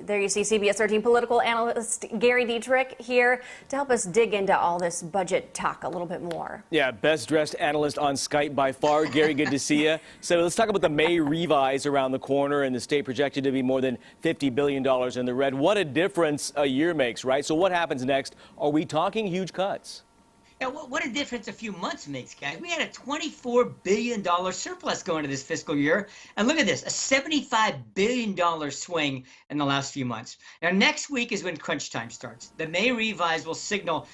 There you see CBS 13 political analyst Gary Dietrich here to help us dig into all this budget talk a little bit more. Yeah, best dressed analyst on Skype by far. Gary, good to see you. So let's talk about the May revise around the corner and the state projected to be more than $50 billion in the red. What a difference a year makes, right? So what happens next? Are we talking huge cuts? Yeah, what a difference a few months makes, guys. We had a $24 billion surplus going into this fiscal year. And look at this, a $75 billion swing in the last few months. Now, next week is when crunch time starts. The May revise will signal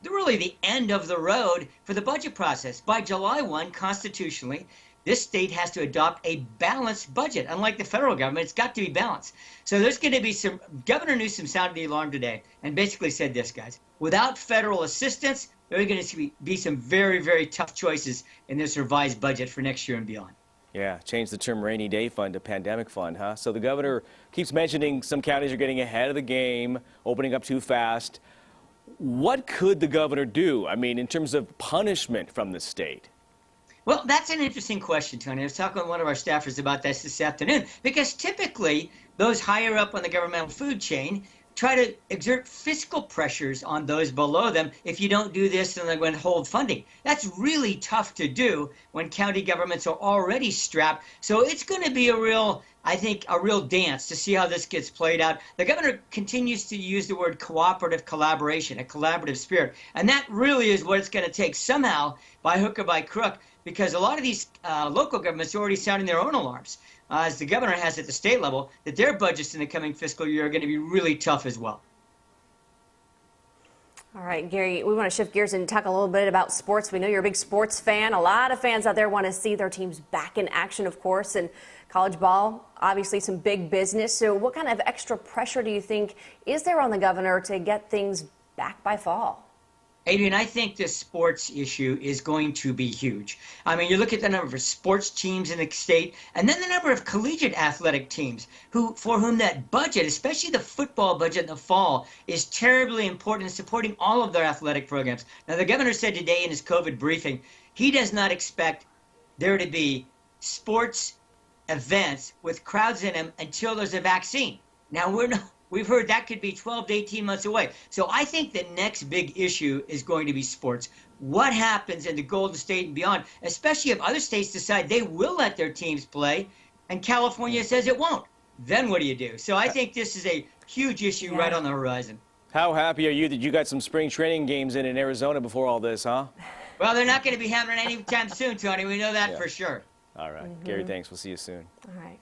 really the end of the road for the budget process. By July 1, constitutionally, this state has to adopt a balanced budget. Unlike the federal government, it's got to be balanced. So there's going to be some, Governor Newsom sounded the alarm today and basically said this, guys, without federal assistance, there are going to be some very, very tough choices in this revised budget for next year and beyond. Yeah, change the term rainy day fund to pandemic fund, huh? So the governor keeps mentioning some counties are getting ahead of the game, opening up too fast. What could the governor do, I mean, in terms of punishment from the state? Well, that's an interesting question, Tony. I was talking with one of our staffers about this afternoon, because typically those higher up on the governmental food chain try to exert fiscal pressures on those below them. If you don't do this, then they're going to hold funding. That's really tough to do when county governments are already strapped. So it's going to be I think, a real dance to see how this gets played out. The governor continues to use the word cooperative collaboration, a collaborative spirit. And that really is what it's going to take somehow, by hook or by crook, because a lot of these local governments are already sounding their own alarms, as the governor has at the state level, that their budgets in the coming fiscal year are going to be really tough as well. All right, Gary, we want to shift gears and talk a little bit about sports. We know you're a big sports fan. A lot of fans out there want to see their teams back in action, of course, and college ball, obviously some big business. So what kind of extra pressure do you think is there on the governor to get things back by fall? Adrian, I think this sports issue is going to be huge. I mean, you look at the number of sports teams in the state, and then the number of collegiate athletic teams for whom that budget, especially the football budget in the fall, is terribly important in supporting all of their athletic programs. Now, the governor said today in his COVID briefing, he does not expect there to be sports events with crowds in them until there's a vaccine. Now, we've heard that could be 12 to 18 months away. So I think the next big issue is going to be sports. What happens in the Golden State and beyond, especially if other states decide they will let their teams play and California says it won't? Then what do you do? So I think this is a huge issue right on the horizon. How happy are you that you got some spring training games in Arizona before all this, huh? Well, they're not going to be happening anytime soon, Tony. We know that for sure. All right. Gary, thanks. We'll see you soon. All right.